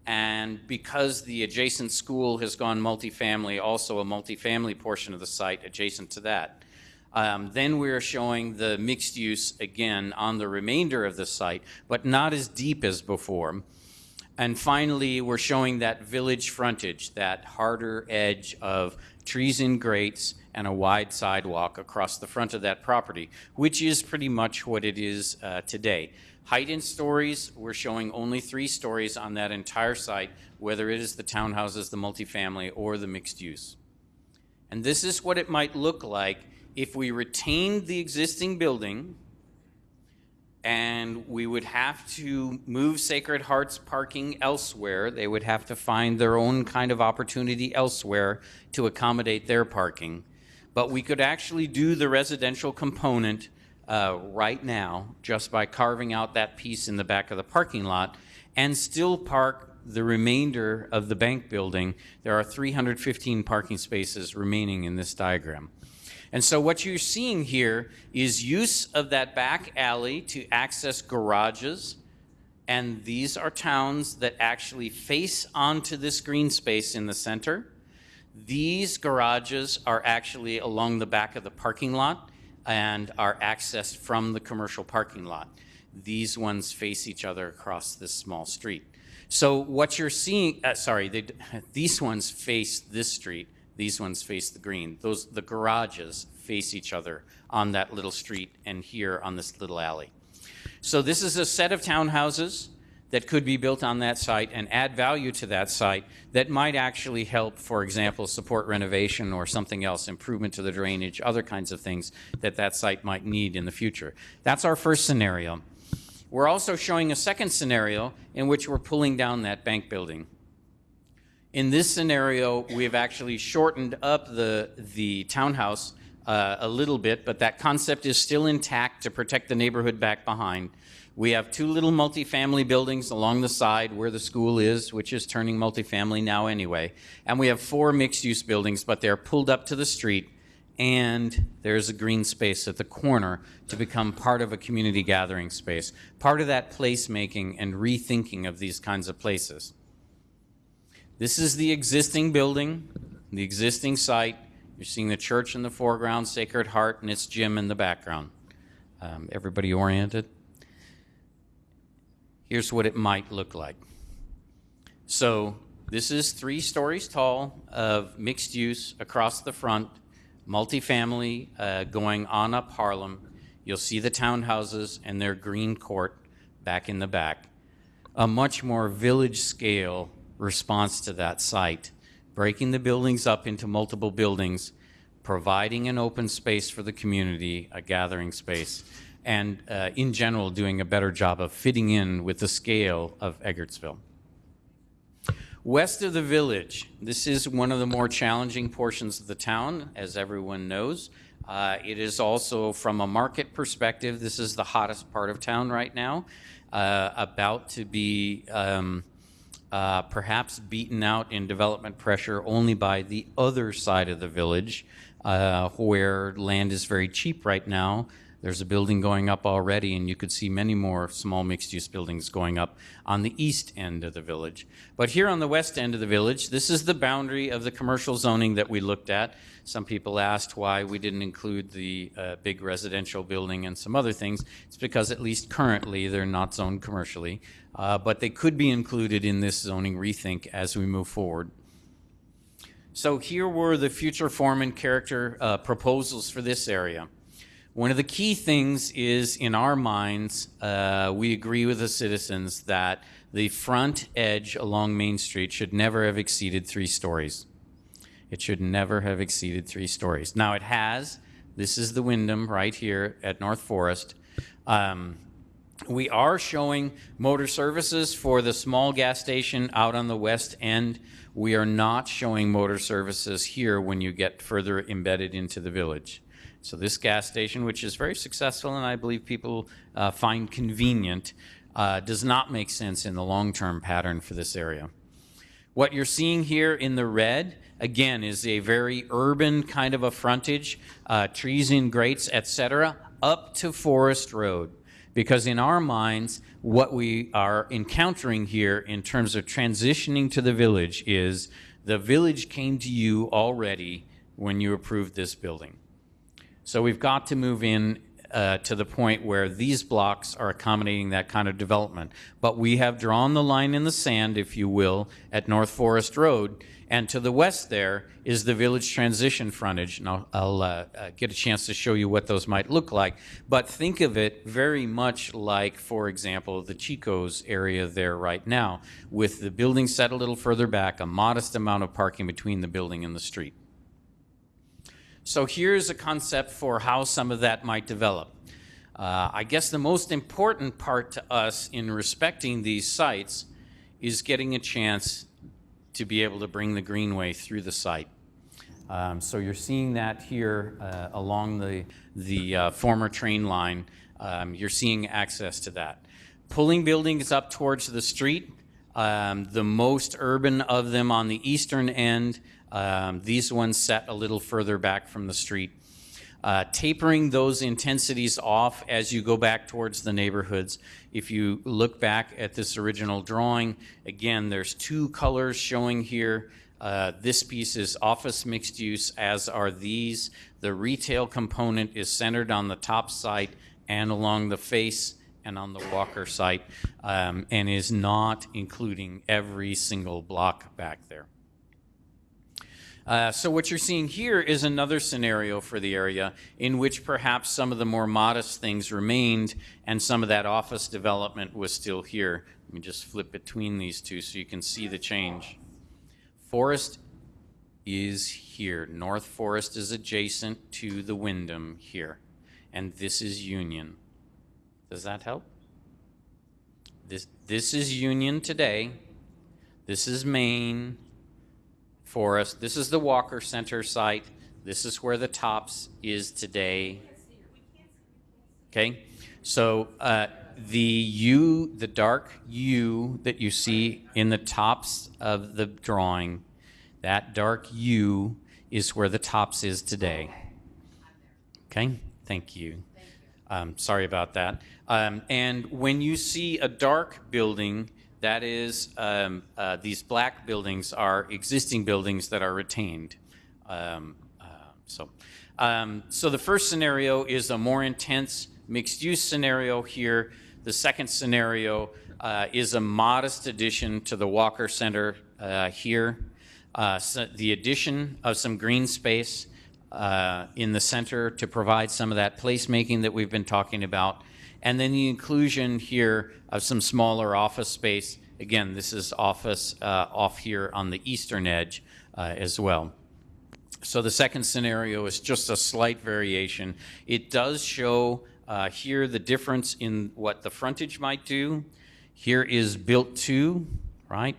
and because the adjacent school has gone multifamily, also a multifamily portion of the site adjacent to that. Then we're showing the mixed use again on the remainder of the site, but not as deep as before. And finally, we're showing that village frontage, that harder edge of trees and grates and a wide sidewalk across the front of that property, which is pretty much what it is today. Height in stories, we're showing only 3 stories on that entire site, whether it is the townhouses, the multifamily, or the mixed use. And this is what it might look like if we retained the existing building, and we would have to move Sacred Heart's parking elsewhere. They would have to find their own kind of opportunity elsewhere to accommodate their parking. But we could actually do the residential component right now just by carving out that piece in the back of the parking lot and still park the remainder of the bank building. There are 315 parking spaces remaining in this diagram. And so what you're seeing here is use of that back alley to access garages, and these are towns that actually face onto this green space in the center. These garages are actually along the back of the parking lot and are accessed from the commercial parking lot. These ones face each other across this small street. So what you're seeing, these ones face this street. These ones face the green. The garages face each other on that little street and here on this little alley. So this is a set of townhouses that could be built on that site and add value to that site that might actually help, for example, support renovation or something else, improvement to the drainage, other kinds of things that that site might need in the future. That's our first scenario. We're also showing a second scenario in which we're pulling down that bank building. In this scenario, we've actually shortened up the townhouse a little bit, but that concept is still intact to protect the neighborhood back behind. We have 2 little multifamily buildings along the side where the school is, which is turning multifamily now anyway. And we have 4 mixed-use buildings, but they're pulled up to the street, and there's a green space at the corner to become part of a community gathering space, part of that placemaking and rethinking of these kinds of places. This is the existing building, the existing site. You're seeing the church in the foreground, Sacred Heart, and its gym in the background. Everybody oriented? Here's what it might look like. So this is 3 stories tall of mixed use across the front, multifamily going on up Harlem. You'll see the townhouses and their green court back in the back. A much more village scale response to that site, breaking the buildings up into multiple buildings, providing an open space for the community, a gathering space, and in general doing a better job of fitting in with the scale of Eggertsville. West of the village, this is one of the more challenging portions of the town, as everyone knows. It is also, from a market perspective, this is the hottest part of town right now, about to be perhaps beaten out in development pressure only by the other side of the village, where land is very cheap right now. There's a building going up already, and you could see many more small mixed-use buildings going up on the east end of the village. But here on the west end of the village, this is the boundary of the commercial zoning that we looked at. Some people asked why we didn't include the big residential building and some other things. It's because at least currently they're not zoned commercially, but they could be included in this zoning rethink as we move forward. So here were the future form and character proposals for this area. One of the key things is, in our minds, we agree with the citizens that the front edge along Main Street should never have exceeded 3 stories. It should never have exceeded 3 stories. Now it has. This is the Wyndham right here at North Forest. We are showing motor services for the small gas station out on the west end. We are not showing motor services here when you get further embedded into the village. So this gas station, which is very successful and I believe people find convenient, does not make sense in the long-term pattern for this area. What you're seeing here in the red, again, is a very urban kind of a frontage, trees in grates, etc., up to Forest Road. Because in our minds, what we are encountering here in terms of transitioning to the village is the village came to you already when you approved this building. So we've got to move in to the point where these blocks are accommodating that kind of development. But we have drawn the line in the sand, if you will, at North Forest Road. And to the west there is the village transition frontage. And I'll get a chance to show you what those might look like. But think of it very much like, for example, the Chico's area there right now, with the building set a little further back, a modest amount of parking between the building and the street. So here's a concept for how some of that might develop. I guess the most important part to us in respecting these sites is getting a chance to be able to bring the greenway through the site. So you're seeing that here along the former train line. You're seeing access to that. Pulling buildings up towards the street, the most urban of them on the eastern end, these ones set a little further back from the street. Tapering those intensities off as you go back towards the neighborhoods. If you look back at this original drawing, again, there's 2 colors showing here. This piece is office mixed use, as are these. The retail component is centered on the top site and along the face and on the Walker site, and is not including every single block back there. So what you're seeing here is another scenario for the area in which perhaps some of the more modest things remained and some of that office development was still here. Let me just flip between these two so you can see the change. Forest is here. North Forest is adjacent to the Wyndham here. And this is Union. Does that help? This is Union today. This is Main. Forest. This is the Walker Center site. This is where the tops is today. Okay, so the dark U that you see in the tops of the drawing, that dark U is where the tops is today. Okay, thank you. Sorry about that. And when you see a dark building, that is, these black buildings are existing buildings that are retained. So the first scenario is a more intense mixed-use scenario here. The second scenario is a modest addition to the Walker Center here. So the addition of some green space in the center to provide some of that placemaking that we've been talking about. And then the inclusion here of some smaller office space. Again, this is office off here on the eastern edge as well. So the second scenario is just a slight variation. It does show here the difference in what the frontage might do. Here is built to, right?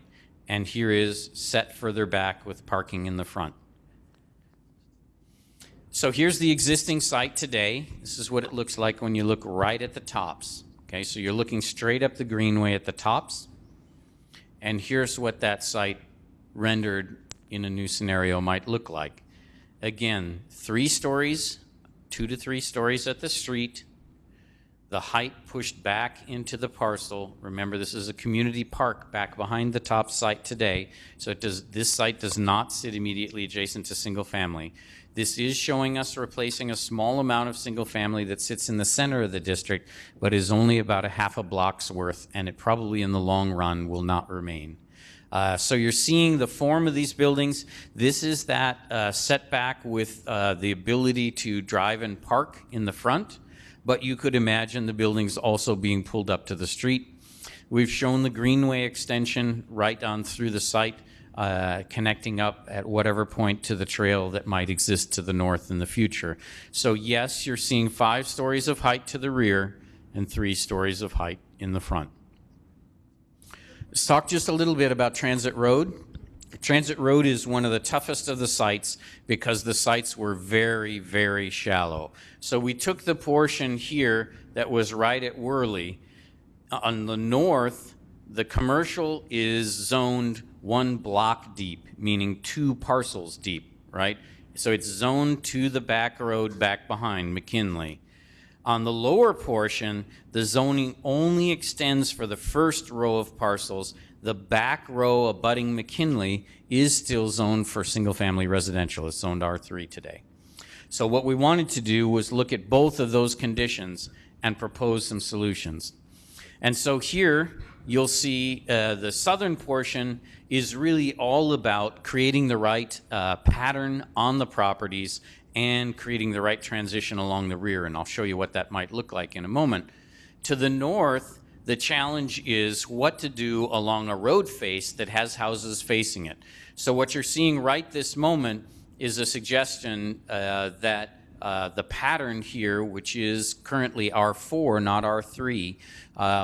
And here is set further back with parking in the front. So here's the existing site today. This is what it looks like when you look right at the tops. Okay, so you're looking straight up the greenway at the tops. And here's what that site rendered in a new scenario might look like. Again, 3 stories, 2 to 3 stories at the street. The height pushed back into the parcel. Remember, this is a community park back behind the top site today. So this site does not sit immediately adjacent to single family. This is showing us replacing a small amount of single family that sits in the center of the district, but is only about a half a block's worth, and it probably in the long run will not remain. So you're seeing the form of these buildings. This is that setback with the ability to drive and park in the front, but you could imagine the buildings also being pulled up to the street. We've shown the greenway extension right on through the site, connecting up at whatever point to the trail that might exist to the north in the future. So yes, you're seeing 5 stories of height to the rear and 3 stories of height in the front. Let's talk just a little bit about Transit Road. Transit Road is one of the toughest of the sites because the sites were very, very shallow. So we took the portion here that was right at Worley. On the north, the commercial is zoned 1 block deep, meaning 2 parcels deep, right? So it's zoned to the back road back behind McKinley. On the lower portion, the zoning only extends for the first row of parcels. The back row abutting McKinley is still zoned for single-family residential. It's zoned R3 today. So what we wanted to do was look at both of those conditions and propose some solutions. And so here you'll see the southern portion is really all about creating the right pattern on the properties and creating the right transition along the rear, and I'll show you what that might look like in a moment. To the north, the challenge is what to do along a road face that has houses facing it. So what you're seeing right this moment is a suggestion that the pattern here, which is currently R4, not R3,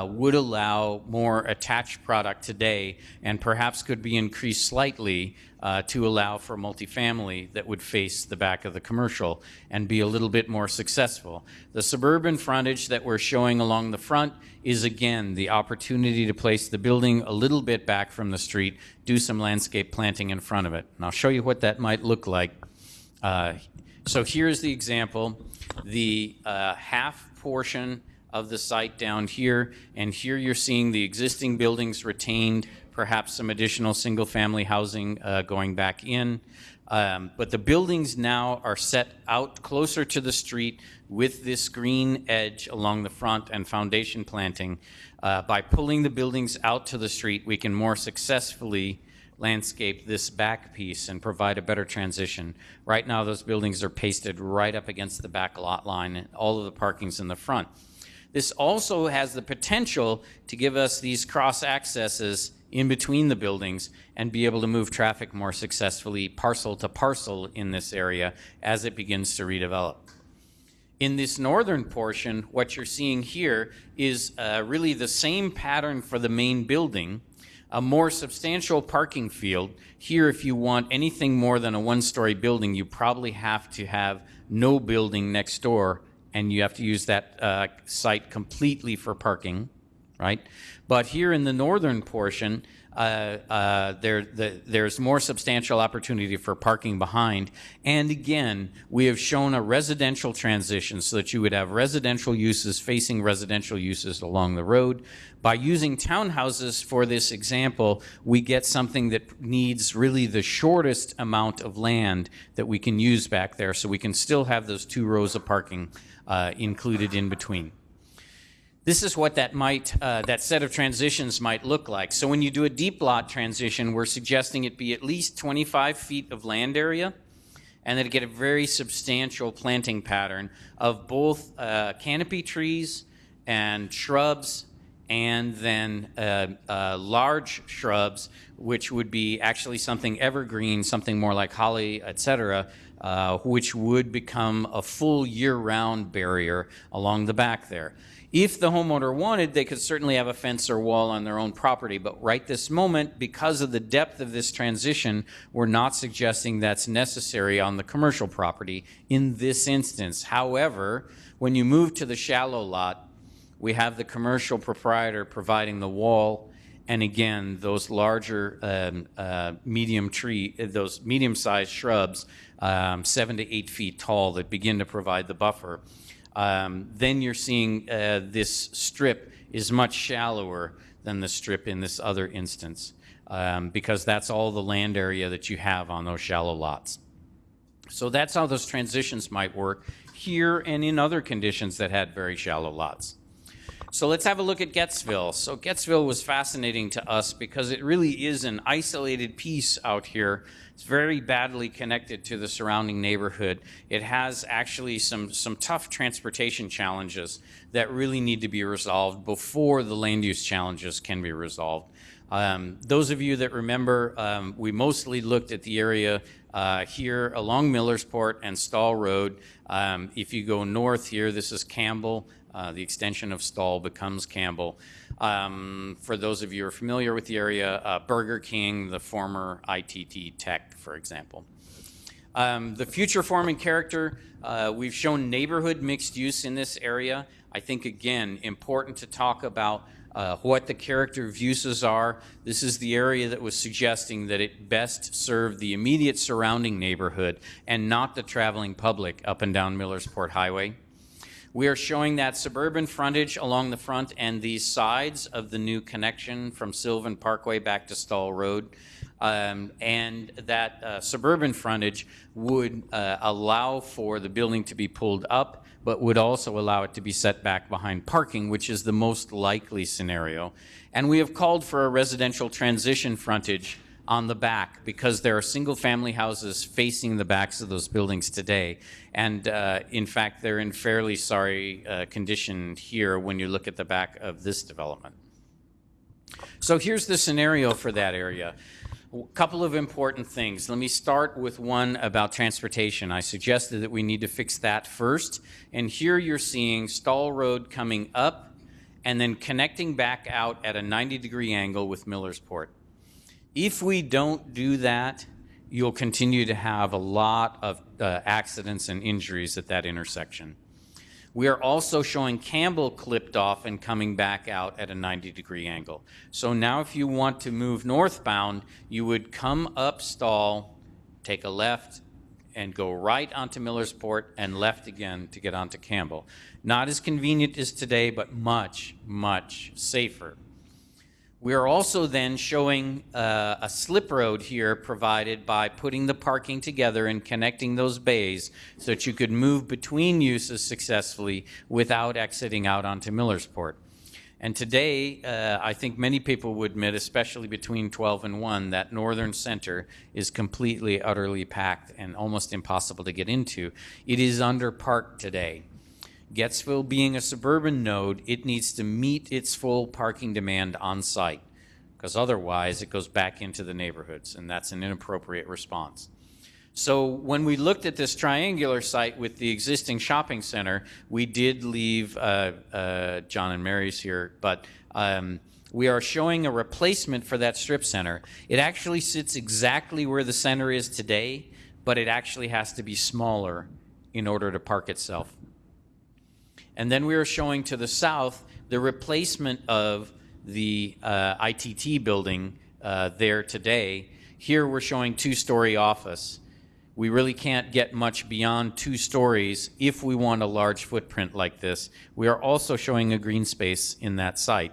would allow more attached product today and perhaps could be increased slightly to allow for multifamily that would face the back of the commercial and be a little bit more successful. The suburban frontage that we're showing along the front is, again, the opportunity to place the building a little bit back from the street, do some landscape planting in front of it. And I'll show you what that might look like. So here's the example, the half portion of the site down here, and here you're seeing the existing buildings retained, perhaps some additional single-family housing going back in. But the buildings now are set out closer to the street with this green edge along the front and foundation planting. By pulling the buildings out to the street, we can more successfully landscape this back piece and provide a better transition. Right now, those buildings are pasted right up against the back lot line, and all of the parking's in the front. This also has the potential to give us these cross accesses in between the buildings and be able to move traffic more successfully parcel to parcel in this area as it begins to redevelop. In this northern portion, what you're seeing here is really the same pattern for the main building, A more substantial parking field, here if you want anything more than a one-story building, you probably have to have no building next door, and you have to use that site completely for parking, right? But here in the northern portion, there's more substantial opportunity for parking behind. And again, we have shown a residential transition so that you would have residential uses facing residential uses along the road. By using townhouses for this example, we get something that needs really the shortest amount of land that we can use back there, so we can still have those 2 rows of parking included in between. This is what that set of transitions might look like. So when you do a deep lot transition, we're suggesting it be at least 25 feet of land area, and that it get a very substantial planting pattern of both canopy trees and shrubs, and then large shrubs, which would be actually something evergreen, something more like holly, etc., which would become a full year-round barrier along the back there. If the homeowner wanted, they could certainly have a fence or wall on their own property, but right this moment, because of the depth of this transition, we're not suggesting that's necessary on the commercial property in this instance. However, when you move to the shallow lot, we have the commercial proprietor providing the wall, and again, those larger those medium-sized shrubs, 7 to 8 feet tall, that begin to provide the buffer. Then you're seeing this strip is much shallower than the strip in this other instance, because that's all the land area that you have on those shallow lots. So that's how those transitions might work here and in other conditions that had very shallow lots. So let's have a look at Gettsville. So Gettsville was fascinating to us because it really is an isolated piece out here. It's very badly connected to the surrounding neighborhood. It has actually some tough transportation challenges that really need to be resolved before the land use challenges can be resolved. Those of you that remember, we mostly looked at the area here along Millersport and Stall Road. If you go north here, this is Campbell. The extension of Stall becomes Campbell. For those of you who are familiar with the area, Burger King, the former ITT Tech, for example. The future form and character, we've shown neighborhood mixed use in this area. I think, again, important to talk about what the character of uses are. This is the area that was suggesting that it best served the immediate surrounding neighborhood and not the traveling public up and down Millersport Highway. We are showing that suburban frontage along the front and these sides of the new connection from Sylvan Parkway back to Stall Road. And that suburban frontage would allow for the building to be pulled up, but would also allow it to be set back behind parking, which is the most likely scenario. And we have called for a residential transition frontage on the back because there are single-family houses facing the backs of those buildings today. And in fact, they're in fairly sorry condition here when you look at the back of this development. So here's the scenario for that area. A couple of important things. Let me start with one about transportation. I suggested that we need to fix that first. And here you're seeing Stall Road coming up and then connecting back out at a 90-degree angle with Millersport. If we don't do that, you'll continue to have a lot of accidents and injuries at that intersection. We are also showing Campbell clipped off and coming back out at a 90-degree angle. So now if you want to move northbound, you would come up Stall, take a left, and go right onto Millersport and left again to get onto Campbell. Not as convenient as today, but much, much safer. We are also then showing a slip road here provided by putting the parking together and connecting those bays so that you could move between uses successfully without exiting out onto Millersport. And today, I think many people would admit, especially between 12 and 1, that northern center is completely, utterly packed and almost impossible to get into. It is underparked today. Gettsville being a suburban node, it needs to meet its full parking demand on site, because otherwise it goes back into the neighborhoods, and that's an inappropriate response. So when we looked at this triangular site with the existing shopping center, we did leave, John and Mary's here, but we are showing a replacement for that strip center. It actually sits exactly where the center is today, but it actually has to be smaller in order to park itself. And then we are showing to the south the replacement of the ITT building there today. Here we're showing two-story office. We really can't get much beyond 2 stories if we want a large footprint like this. We are also showing a green space in that site.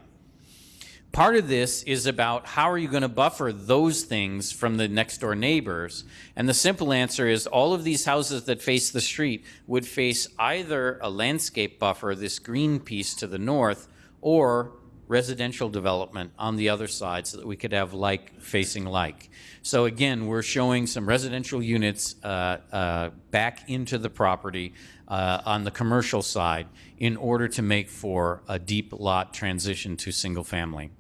Part of this is about how are you going to buffer those things from the next door neighbors? And the simple answer is all of these houses that face the street would face either a landscape buffer, this green piece to the north, or residential development on the other side so that we could have like facing like. So again, we're showing some residential units back into the property on the commercial side in order to make for a deep lot transition to single family.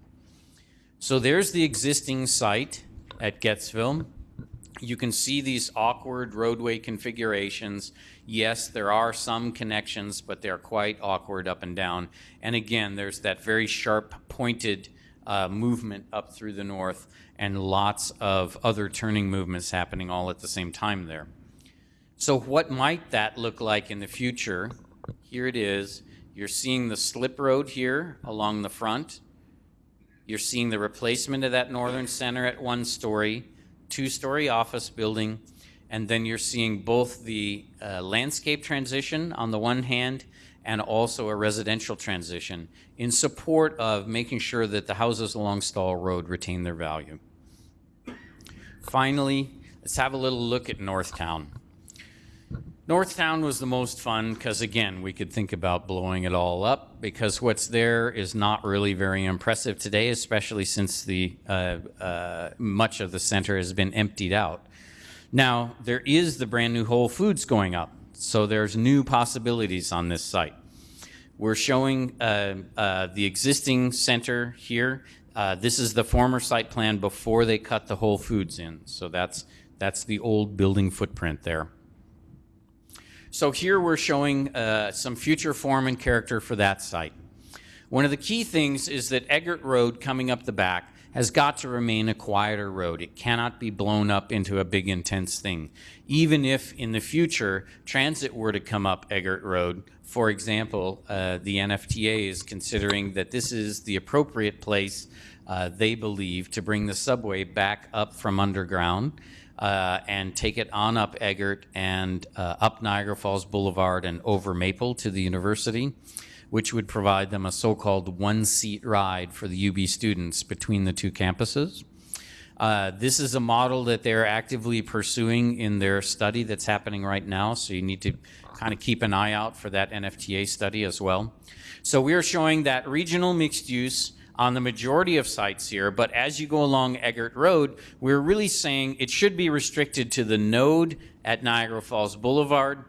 So there's the existing site at Gettsville. You can see these awkward roadway configurations. Yes, there are some connections, but they're quite awkward up and down. And again, there's that very sharp pointed movement up through the north and lots of other turning movements happening all at the same time there. So what might that look like in the future? Here it is. You're seeing the slip road here along the front. You're seeing the replacement of that northern center at 1 story, 2-story office building, and then you're seeing both the landscape transition on the one hand and also a residential transition in support of making sure that the houses along Stall Road retain their value. Finally, let's have a little look at Northtown. Northtown was the most fun because, again, we could think about blowing it all up because what's there is not really very impressive today, especially since the much of the center has been emptied out. Now, there is the brand new Whole Foods going up, so there's new possibilities on this site. We're showing the existing center here. This is the former site plan before they cut the Whole Foods in, so that's the old building footprint there. So here we're showing some future form and character for that site. One of the key things is that Eggert Road coming up the back has got to remain a quieter road. It cannot be blown up into a big intense thing. Even if in the future transit were to come up Eggert Road, for example, the NFTA is considering that this is the appropriate place, they believe, to bring the subway back up from underground and take it on up Eggert and up Niagara Falls Boulevard and over Maple to the university, which would provide them a so-called one-seat ride for the UB students between the 2 campuses. This is a model that they're actively pursuing in their study that's happening right now, so you need to kind of keep an eye out for that NFTA study as well. So we are showing that regional mixed use on the majority of sites here, but as you go along Eggert Road, we're really saying it should be restricted to the node at Niagara Falls Boulevard,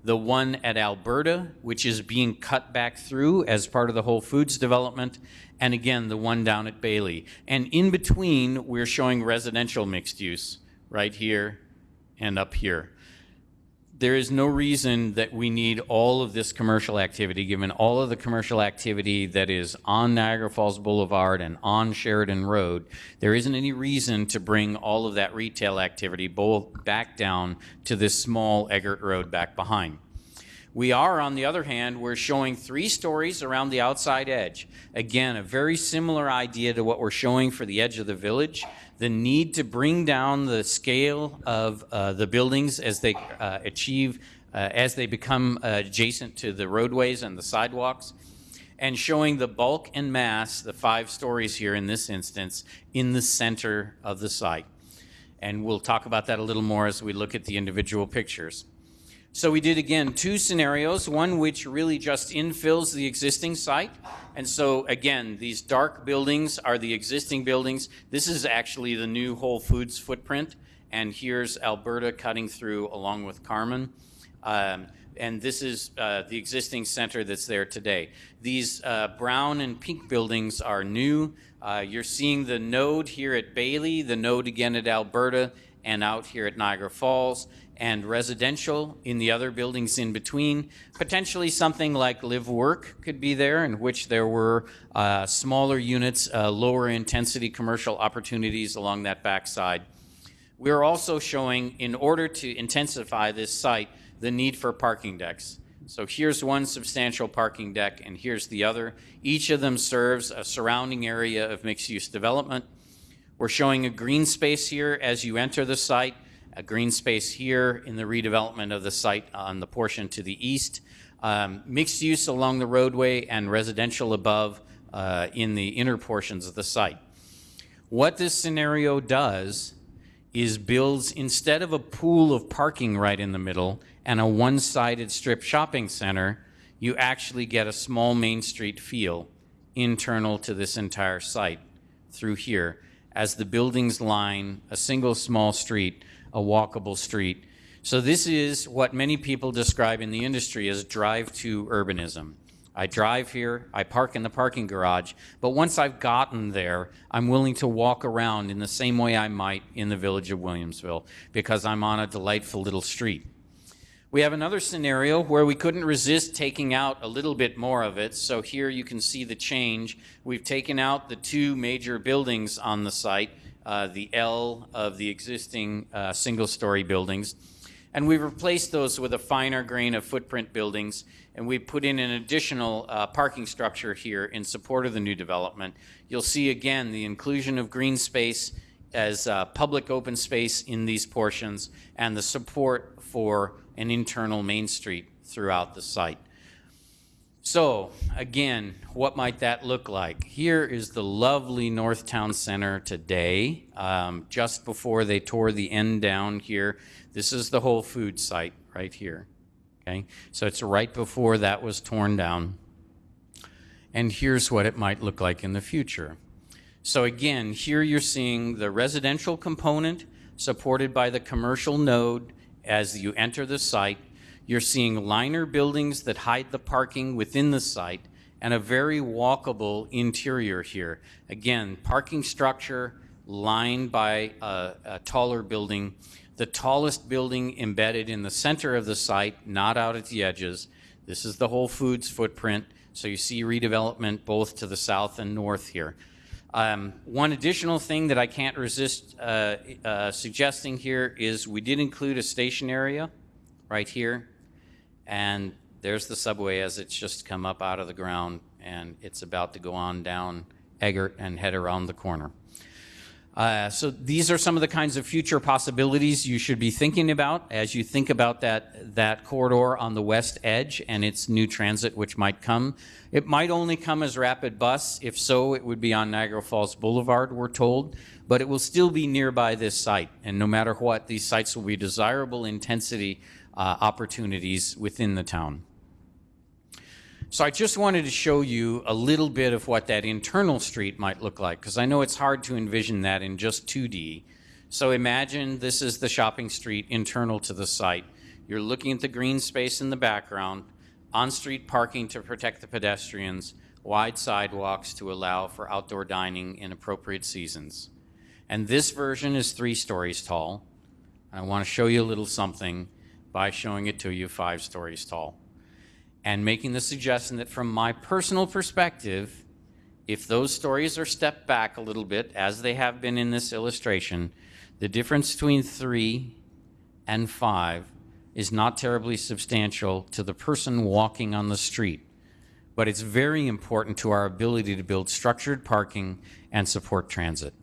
the one at Alberta, which is being cut back through as part of the Whole Foods development, and again, the one down at Bailey. And in between, we're showing residential mixed use right here and up here. There is no reason that we need all of this commercial activity, given all of the commercial activity that is on Niagara Falls Boulevard and on Sheridan Road. There isn't any reason to bring all of that retail activity both back down to this small Eggert Road back behind. We are, on the other hand, we're showing 3 stories around the outside edge. Again, a very similar idea to what we're showing for the edge of the village. The need to bring down the scale of the buildings as they as they become adjacent to the roadways and the sidewalks, and showing the bulk and mass, the 5 stories here in this instance, in the center of the site. And we'll talk about that a little more as we look at the individual pictures. So we did, again, 2 scenarios, one which really just infills the existing site. And so, again, these dark buildings are the existing buildings. This is actually the new Whole Foods footprint. And here's Alberta cutting through along with Carmen. And this is the existing center that's there today. These brown and pink buildings are new. You're seeing the node here at Bailey, the node again at Alberta, and out here at Niagara Falls, and residential in the other buildings in between. Potentially something like live-work could be there, in which there were smaller units, lower intensity commercial opportunities along that backside. We're also showing, in order to intensify this site, the need for parking decks. So here's one substantial parking deck, and here's the other. Each of them serves a surrounding area of mixed-use development. We're showing a green space here as you enter the site, a green space here in the redevelopment of the site on the portion to the east, mixed use along the roadway, and residential above in the inner portions of the site. What this scenario does is builds, instead of a pool of parking right in the middle and a one-sided strip shopping center, you actually get a small Main Street feel internal to this entire site through here, as the buildings line a single small street, a walkable street. So this is what many people describe in the industry as drive-to urbanism. I drive here, I park in the parking garage, but once I've gotten there, I'm willing to walk around in the same way I might in the village of Williamsville, because I'm on a delightful little street. We have another scenario where we couldn't resist taking out a little bit more of it. So here you can see the change. We've taken out the two major buildings on the site, the L of the existing single-story buildings, and we've replaced those with a finer grain of footprint buildings, and we put in an additional parking structure here in support of the new development. You'll see again the inclusion of green space as public open space in these portions, and the support for an internal Main Street throughout the site. So again, what might that look like? Here is the lovely North Town Center today, just before they tore the end down here. This is the Whole Foods site right here. Okay, so it's right before that was torn down. And here's what it might look like in the future. So again, here you're seeing the residential component supported by the commercial node as you enter the site. You're seeing liner buildings that hide the parking within the site, and a very walkable interior here. Again, parking structure lined by a taller building. The tallest building embedded in the center of the site, not out at the edges. This is the Whole Foods footprint, so you see redevelopment both to the south and north here. One additional thing that I can't resist suggesting here is we did include a station area right here, and there's the subway as it's just come up out of the ground, and it's about to go on down Eggert and head around the corner. So these are some of the kinds of future possibilities you should be thinking about as you think about that corridor on the west edge and its new transit which might come. It might only come as rapid bus. If so, it would be on Niagara Falls Boulevard, we're told, but it will still be nearby this site. And no matter what, these sites will be desirable intensity opportunities within the town. So I just wanted to show you a little bit of what that internal street might look like, because I know it's hard to envision that in just 2D. So imagine this is the shopping street internal to the site. You're looking at the green space in the background, on-street parking to protect the pedestrians, wide sidewalks to allow for outdoor dining in appropriate seasons. And this version is 3 stories tall. I want to show you a little something by showing it to you 5 stories tall, and making the suggestion that from my personal perspective, if those stories are stepped back a little bit, as they have been in this illustration, the difference between 3 and 5 is not terribly substantial to the person walking on the street, but it's very important to our ability to build structured parking and support transit.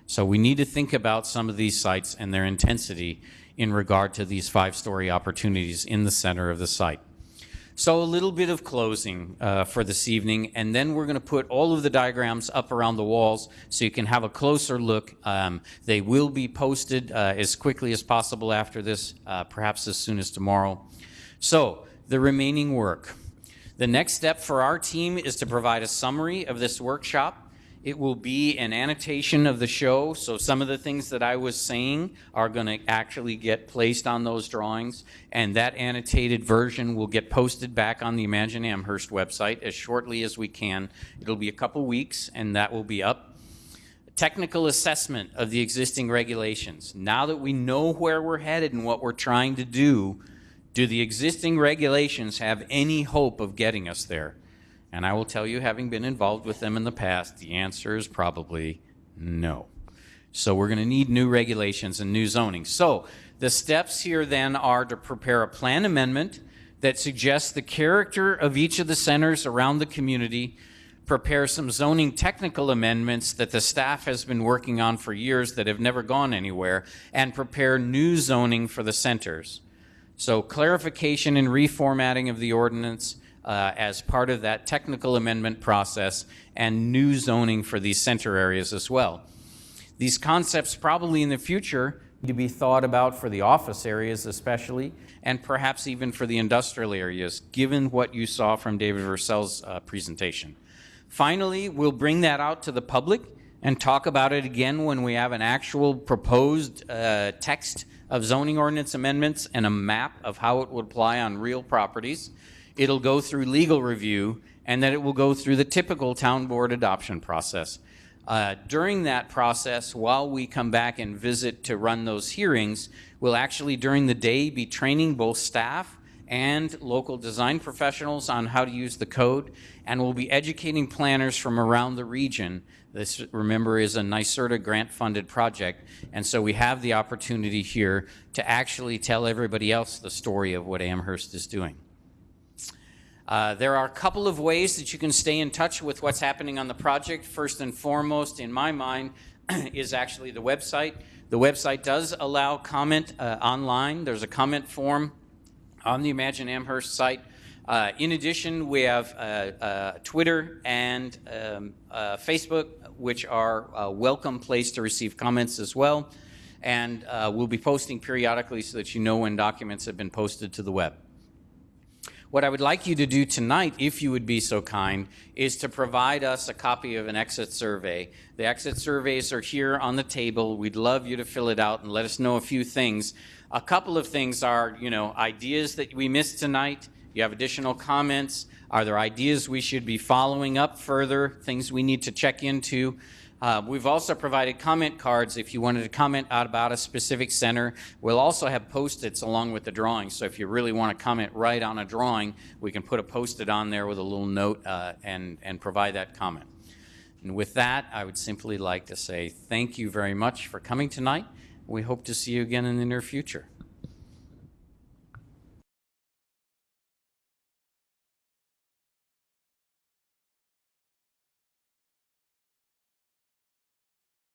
So we need to think about some of these sites and their intensity in regard to these 5-story opportunities in the center of the site. So a little bit of closing for this evening, and then we're going to put all of the diagrams up around the walls so you can have a closer look. They will be posted as quickly as possible after this, perhaps as soon as tomorrow. So the remaining work. The next step for our team is to provide a summary of this workshop. It will be an annotation of the show, so some of the things that I was saying are going to actually get placed on those drawings, and that annotated version will get posted back on the Imagine Amherst website as shortly as we can. It'll be a couple weeks, and that will be up. technical assessment of the existing regulations. Now that we know where we're headed and what we're trying to do the existing regulations have any hope of getting us there? And I will tell you, having been involved with them in the past, the answer is probably no. So we're going to need new regulations and new zoning. So the steps here then are to prepare a plan amendment that suggests the character of each of the centers around the community, prepare some zoning technical amendments that the staff has been working on for years that have never gone anywhere, and prepare new zoning for the centers. So clarification and reformatting of the ordinance as part of that technical amendment process, and new zoning for these center areas as well. These concepts probably in the future need to be thought about for the office areas especially, and perhaps even for the industrial areas, given what you saw from David Versel's presentation. Finally, we'll bring that out to the public and talk about it again when we have an actual proposed text of zoning ordinance amendments and a map of how it would apply on real properties. It'll go through legal review, and then it will go through the typical town board adoption process. During that process, while we come back and visit to run those hearings, we'll actually during the day be training both staff and local design professionals on how to use the code, and we'll be educating planners from around the region. This, remember, is a NYSERDA grant-funded project, and so we have the opportunity here to actually tell everybody else the story of what Amherst is doing. There are a couple of ways that you can stay in touch with what's happening on the project. First and foremost, in my mind, is actually the website. The website does allow comment online. There's a comment form on the Imagine Amherst site. In addition, we have Twitter and Facebook, which are a welcome place to receive comments as well. And we'll be posting periodically so that you know when documents have been posted to the web. What I would like you to do tonight, if you would be so kind, is to provide us a copy of an exit survey. The exit surveys are here on the table. We'd love you to fill it out and let us know a few things. A couple of things are, ideas that we missed tonight. You have additional comments. Are there ideas we should be following up further, things we need to check into? We've also provided comment cards if you wanted to comment out about a specific center. We'll also have Post-its along with the drawings. So if you really want to comment right on a drawing, we can put a Post-it on there with a little note and provide that comment. And with that, I would simply like to say thank you very much for coming tonight. We hope to see you again in the near future.